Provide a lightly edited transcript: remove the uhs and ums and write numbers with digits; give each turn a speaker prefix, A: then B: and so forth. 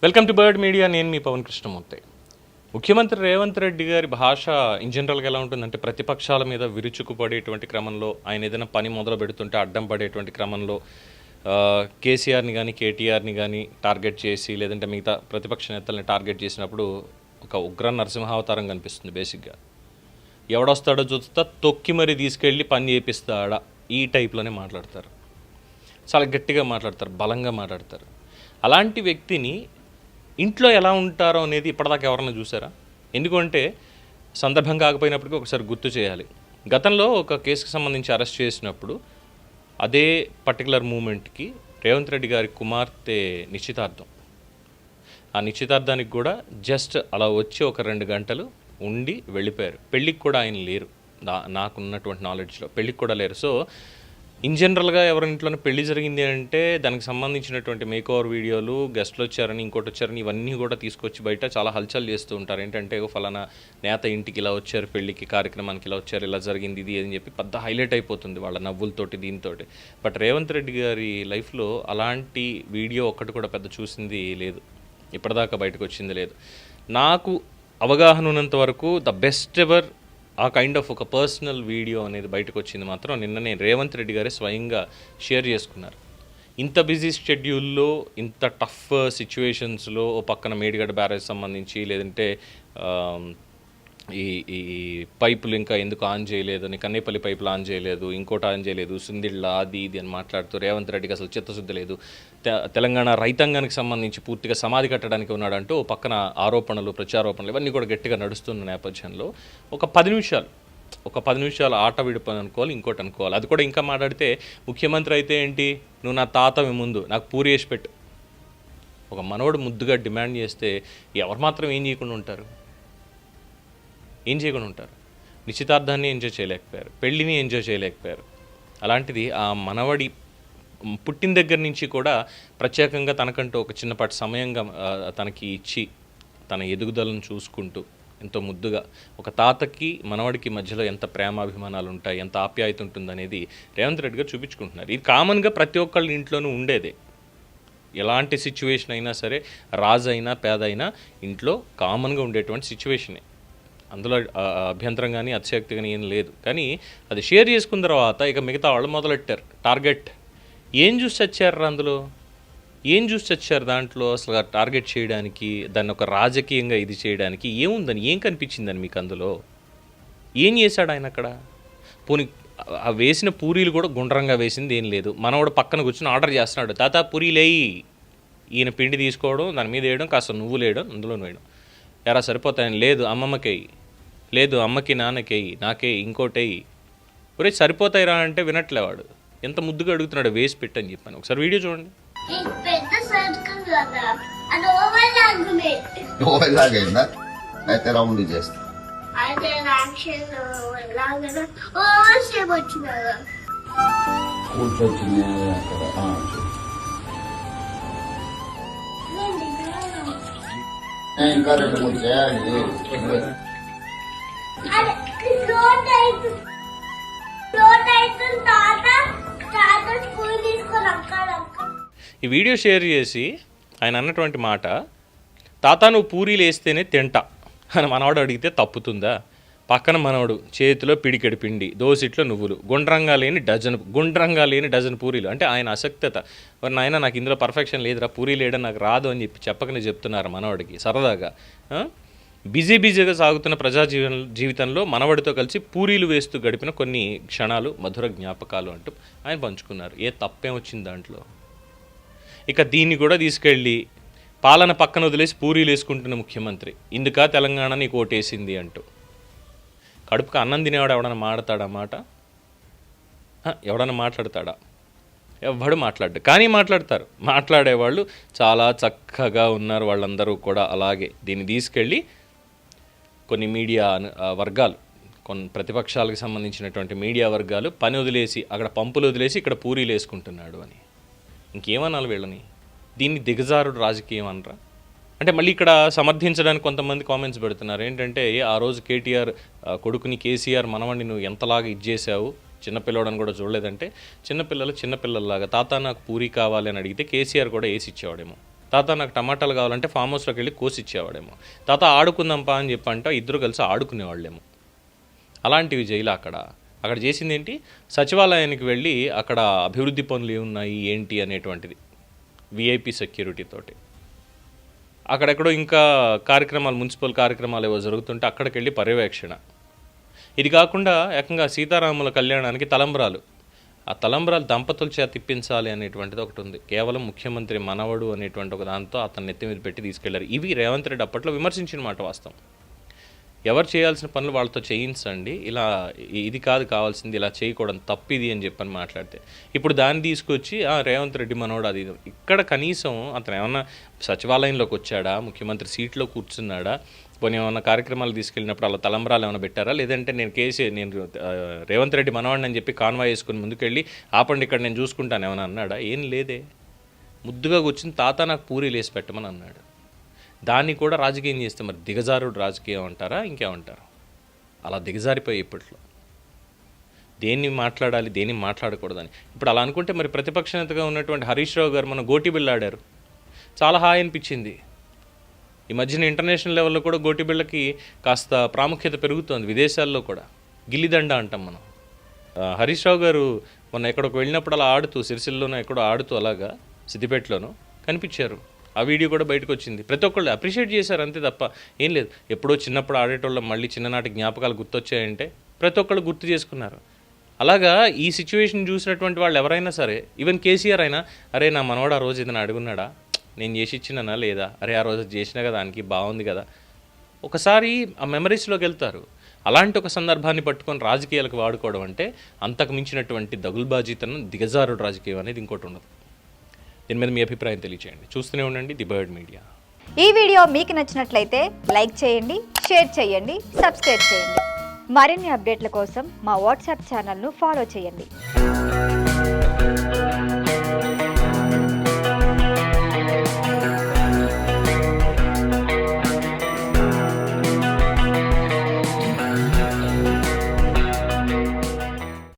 A: Welcome to bird media. నేను మీ పవన్ కృష్ణమూర్తి. ముఖ్యమంత్రి రేవంత్ రెడ్డి గారి భాష ఇన్ జనరల్గా ఎలా ఉంటుందంటే, ప్రతిపక్షాల మీద విరుచుకుపడేటువంటి క్రమంలో, ఆయన ఏదైనా పని మొదలు పెడుతుంటే అడ్డం పడేటువంటి క్రమంలో కేసీఆర్ని కానీ కేటీఆర్ని కానీ టార్గెట్ చేసి, లేదంటే మిగతా ప్రతిపక్ష నేతల్ని టార్గెట్ చేసినప్పుడు ఒక ఉగ్ర నరసింహావతారం కనిపిస్తుంది. బేసిక్గా ఎవడొస్తాడో చూస్తా తొక్కి మరీ తీసుకెళ్ళి పని చేపిస్తాడా, ఈ టైప్లోనే మాట్లాడతారు. చాలా గట్టిగా మాట్లాడతారు, బలంగా మాట్లాడతారు. అలాంటి వ్యక్తిని ఇంట్లో ఎలా ఉంటారో అనేది ఇప్పటిదాకా ఎవరన్నా చూసారా? ఎందుకంటే సందర్భం కాకపోయినప్పటికీ ఒకసారి గుర్తు చేయాలి. గతంలో ఒక కేసుకు సంబంధించి అరెస్ట్ చేసినప్పుడు అదే పర్టికులర్ మూమెంట్కి రేవంత్ రెడ్డి గారి కుమార్తె నిశ్చితార్థం. ఆ నిశ్చితార్థానికి కూడా జస్ట్ అలా వచ్చి ఒక 2 గంటలు ఉండి వెళ్ళిపోయారు. పెళ్ళికి కూడా ఆయన లేరు, నాకున్నటువంటి నాలెడ్జ్లో పెళ్ళికి కూడా లేరు. సో ఇన్ జనరల్గా ఎవరింట్లోనే పెళ్లి జరిగింది అంటే దానికి సంబంధించినటువంటి మేక్ ఓవర్ వీడియోలు, గెస్ట్లు వచ్చారని, ఇంకోటి వచ్చారని, ఇవన్నీ కూడా తీసుకొచ్చి బయట చాలా హల్చల్ చేస్తూ ఉంటారు. ఏంటంటే ఫలానా నేత ఇంటికి ఇలా వచ్చారు, పెళ్ళికి కార్యక్రమానికి ఇలా వచ్చారు, ఇలా జరిగింది ఇది అని చెప్పి పెద్ద హైలైట్ అయిపోతుంది వాళ్ళ నవ్వులతోటి, దీంతో. బట్ రేవంత్ రెడ్డి గారి లైఫ్లో అలాంటి వీడియో ఒక్కటి కూడా పెద్ద చూసింది లేదు, ఇప్పటిదాకా బయటకు వచ్చింది లేదు. నాకు అవగాహన ఉన్నంత వరకు ద బెస్ట్ ఎవర్ ఆ కైండ్ ఆఫ్ ఒక పర్సనల్ వీడియో అనేది బయటకు వచ్చింది మాత్రం నిన్ననే రేవంత్ రెడ్డి గారే స్వయంగా షేర్ చేసుకున్నారు. ఇంత బిజీ షెడ్యూల్లో, ఇంత టఫ్ సిచ్యువేషన్స్లో, ఓ పక్కన మేడిగడ్డ బ్యారేజ్ సంబంధించి, లేదంటే ఈ ఈ పైపులు ఇంకా ఎందుకు ఆన్ చేయలేదు అని, కన్నేపల్లి పైపులు ఆన్ చేయలేదు, ఇంకోటి ఆన్ చేయలేదు, సుందిళ్ళ అది ఇది అని మాట్లాడుతూ రేవంత్ రెడ్డికి అసలు చిత్తశుద్ధి లేదు, తెలంగాణ రైతాంగానికి సంబంధించి పూర్తిగా సమాధి కట్టడానికి ఉన్నాడంటూ ఓ పక్కన ఆరోపణలు, ప్రత్యారోపణలు ఇవన్నీ కూడా గట్టిగా నడుస్తున్న నేపథ్యంలో ఒక 10 నిమిషాలు ఆట విడిపోని అనుకోవాలి, ఇంకోటి అనుకోవాలి. అది కూడా ఇంకా మాట్లాడితే, ముఖ్యమంత్రి అయితే ఏంటి, నువ్వు నా తాతవి ముందు నాకు పూరి వేసి పెట్టు. ఒక మనవడు ముద్దుగా డిమాండ్ చేస్తే ఎవరు మాత్రం ఏం చేయకుండా ఉంటారు? నిశ్చితార్థాన్ని ఎంజాయ్ చేయలేకపోయారు, పెళ్ళిని ఎంజాయ్ చేయలేకపోయారు. అలాంటిది ఆ మనవడి పుట్టిన దగ్గర నుంచి కూడా ప్రత్యేకంగా తనకంటూ ఒక చిన్నపాటి సమయంగా తనకి ఇచ్చి, తన ఎదుగుదలను చూసుకుంటూ ఎంతో ముద్దుగా ఒక తాతకి మనవడికి మధ్యలో ఎంత ప్రేమాభిమానాలు ఉంటాయి, ఎంత ఆప్యాయత ఉంటుందనేది రేవంత్ రెడ్డి గారు చూపించుకుంటున్నారు. ఇది కామన్గా ప్రతి ఒక్కళ్ళ ఇంట్లోనూ ఉండేదే. ఎలాంటి సిచ్యువేషన్ అయినా సరే, రాజు అయినా పేద అయినా ఇంట్లో కామన్గా ఉండేటువంటి సిచ్యువేషనే. అందులో అభ్యంతరం కానీ అతిశక్తి కానీ ఏం లేదు. కానీ అది షేర్ చేసుకున్న తర్వాత ఇక మిగతా వాళ్ళు మొదలెట్టారు టార్గెట్. ఏం చూసి వచ్చారు అందులో? ఏం చూసి వచ్చారు దాంట్లో? అసలు టార్గెట్ చేయడానికి, దాన్ని ఒక రాజకీయంగా ఇది చేయడానికి ఏముందని, ఏం కనిపించిందని మీకు అందులో? ఏం చేశాడు ఆయన అక్కడ? పోనీ ఆ వేసిన పూరీలు కూడా గుండ్రంగా వేసింది ఏం లేదు. మనవాడు పక్కన కూర్చొని ఆర్డర్ చేస్తున్నాడు, తాత పూరీలేయి. ఈయన పిండి తీసుకోవడం, దాని మీద వేయడం, కాస్త నువ్వులు వేయడం, అందులో వేయడం. ఎరా సరిపోతాయని, లేదు అమ్మమ్మకేయి, లేదు అమ్మకి నాన్నకేయి, నాకే ఇంకోటేయి. ఒరే సరిపోతాయిరా అంటే వినట్లేవాడు. ఎంత ముద్దుగా అడుగుతున్నాడు, వేసి పెట్టని చెప్పాను. ఒకసారి వీడియో చూడండి.
B: ఇంకా 2-3 చేయాలి.
A: ఈ వీడియో షేర్ చేసి ఆయన అన్నటువంటి మాట, తాత నువ్వు పూరీలు వేస్తేనే తింటా అని మనవాడు అడిగితే తప్పుతుందా? పక్కన మనవాడు చేతిలో పిడికెడు పిండి, దోసిట్లో నువ్వులు, గుండ్రంగా లేని డజన్ పూరీలు. అంటే ఆయన అసక్తత, నాయన నాకు ఇందులో పర్ఫెక్షన్ లేదురా, పూరీలు వేయడం నాకు రాదు అని చెప్పకనే చెప్తున్నారు మనవాడికి సరదాగా. బిజీగా సాగుతున్న ప్రజా జీవితంలో మనవడితో కలిసి పూరీలు వేస్తూ గడిపిన కొన్ని క్షణాలు, మధుర జ్ఞాపకాలు అంటూ ఆయన పంచుకున్నారు. ఏ తప్పేం వచ్చింది దాంట్లో? ఇక దీన్ని కూడా తీసుకెళ్ళి పాలన పక్కన వదిలేసి పూరీలు వేసుకుంటున్న ముఖ్యమంత్రి, ఇందుక తెలంగాణ నీకు ఓటేసింది అంటూ. కడుపుకు అన్నం తినేవాడు ఎవడన్నా మాట్లాడతాడా మాట? ఎవడన్నా మాట్లాడతాడా? ఎవడు మాట్లాడు. కానీ మాట్లాడేవాళ్ళు చాలా చక్కగా ఉన్నారు వాళ్ళందరూ కూడా. అలాగే దీన్ని తీసుకెళ్ళి కొన్ని మీడియా వర్గాలు, కొన్ని ప్రతిపక్షాలకు సంబంధించినటువంటి మీడియా వర్గాలు పని వదిలేసి, అక్కడ పంపులు వదిలేసి ఇక్కడ పూరీలు వేసుకుంటున్నాడు అని. ఇంకేమనాలి వీళ్ళని? దీన్ని దిగజారుడు రాజకీయం అనరా? అంటే మళ్ళీ ఇక్కడ సమర్థించడానికి కొంతమంది కామెంట్స్ పెడుతున్నారు. ఏంటంటే, ఆ రోజు కేటీఆర్ కొడుకుని కేసీఆర్ మనవడిని నువ్వు ఎంతలాగా ఇచ్చేసావు, చిన్నపిల్లవాడని కూడా చూడలేదంటే, చిన్నపిల్లలాగా తాత నాకు పూరి కావాలి అని అడిగితే కేసీఆర్ కూడా వేసి ఇచ్చేవాడేమో. తాత నాకు టమాటాలు కావాలంటే ఫామ్ హౌస్లోకి వెళ్ళి కోసి ఇచ్చేవాడేమో. తాత ఆడుకుందాంపా అని చెప్పంటే ఇద్దరు కలిసి ఆడుకునేవాళ్ళేమో. అలాంటివి జైలు అక్కడ చేసింది ఏంటి, సచివాలయానికి వెళ్ళి అక్కడ అభివృద్ధి పనులు ఏమున్నాయి ఏంటి అనేటువంటిది విఐపి సెక్యూరిటీ తోటి. అక్కడెక్కడో ఇంకా కార్యక్రమాలు, మున్సిపల్ కార్యక్రమాలు ఏవో జరుగుతుంటే అక్కడికి వెళ్ళి పర్యవేక్షణ. ఇది కాకుండా ఏకంగా సీతారాముల కళ్యాణానికి తలంబ్రాలు, ఆ తలంబ్రాలు దంపతుల చేత తిప్పించాలి అనేటువంటిది ఒకటి ఉంది. కేవలం ముఖ్యమంత్రి మనవడు అనేటువంటి ఒక దాంతో అతన్ని నెత్తి మీద పెట్టి తీసుకెళ్లారు. ఇవి రేవంత్ రెడ్డి అప్పట్లో విమర్శించిన మాట వాస్తవం. ఎవరు చేయాల్సిన పనులు వాళ్ళతో చేయించండి, ఇలా ఇది కాదు కావాల్సింది, ఇలా చేయకూడదు, తప్పిది అని చెప్పని మాట్లాడితే ఇప్పుడు దాన్ని తీసుకొచ్చి రేవంత్ రెడ్డి మనోడు అది. ఇక్కడ కనీసం అతను ఏమన్నా సచివాలయంలోకి వచ్చాడా, ముఖ్యమంత్రి సీట్లో కూర్చున్నాడా, పోనీ ఏమన్నా కార్యక్రమాలు తీసుకెళ్ళినప్పుడు అలా తలంబరాలు ఏమైనా పెట్టారా, లేదంటే నేను రేవంత్ రెడ్డి మనవాడిని అని చెప్పి కాన్వాయ్ వేసుకుని ముందుకెళ్ళి ఆపండి ఇక్కడ నేను చూసుకుంటాను ఏమైనా అన్నాడా? ఏం లేదే. ముద్దుగా కూర్చుని తాత నాకు పూరీలు వేసి పెట్టమని అన్నాడు. దాన్ని కూడా రాజకీయం చేస్తే మరి దిగజారుడు రాజకీయం అంటారా ఇంకేమంటారు? అలా దిగజారిపోయి ఇప్పట్లో దేన్ని మాట్లాడాలి దేన్ని మాట్లాడకూడదని. ఇప్పుడు అలా అనుకుంటే మరి ప్రతిపక్ష నేతగా ఉన్నటువంటి హరీష్ రావు గారు మన గోటి బిళ్ళ ఆడారు, చాలా హాయి అనిపించింది. ఈ మధ్యన ఇంటర్నేషనల్ లెవెల్లో కూడా గోటి బిళ్ళకి కాస్త ప్రాముఖ్యత పెరుగుతోంది, విదేశాల్లో కూడా. గిల్లిదండ అంటాం మనం. హరీష్ రావు గారు మొన్న ఎక్కడికి వెళ్ళినప్పుడు అలా ఆడుతూ, సిరిసిల్లోనూ ఎక్కడో ఆడుతూ అలాగా సిద్దిపేటలోనూ కనిపించారు. ఆ వీడియో కూడా బయటకు వచ్చింది. ప్రతి ఒక్కళ్ళు అప్రిషియేట్ చేశారు అంతే తప్ప ఏం లేదు. ఎప్పుడో చిన్నప్పుడు ఆడేటోళ్ళం మళ్ళీ చిన్ననాటి జ్ఞాపకాలు గుర్తొచ్చాయంటే ప్రతి ఒక్కళ్ళు గుర్తు చేసుకున్నారు. అలాగా ఈ సిచ్యువేషన్ చూసినటువంటి వాళ్ళు ఎవరైనా సరే, ఈవెన్ కేసీఆర్ అయినా, అరే నా మనవాడు ఆ రోజు ఏదైనా అడుగున్నాడా, నేను చేసి ఇచ్చినానా లేదా, అరే ఆ రోజు చేసినా కదా దానికి బాగుంది కదా, ఒకసారి ఆ మెమరీస్లోకి వెళ్తారు. అలాంటి ఒక సందర్భాన్ని పట్టుకొని రాజకీయాలకు వాడుకోవడం అంటే అంతకు మించినటువంటి దగుల్బాజీతనం, దిగజారుడు రాజకీయం అనేది ఇంకోటి ఉండదు. దీని మీద మీ అభిప్రాయం తెలియచేయండి. చూస్తూనే ఉండండి ది బర్డ్ మీడియా.
C: ఈ వీడియో మీకు నచ్చినట్లయితే లైక్ చేయండి, షేర్ చేయండి, సబ్స్క్రైబ్ చేయండి. మరిన్ని అప్డేట్ల కోసం మా వాట్సాప్ ఛానల్ను ఫాలో చేయండి.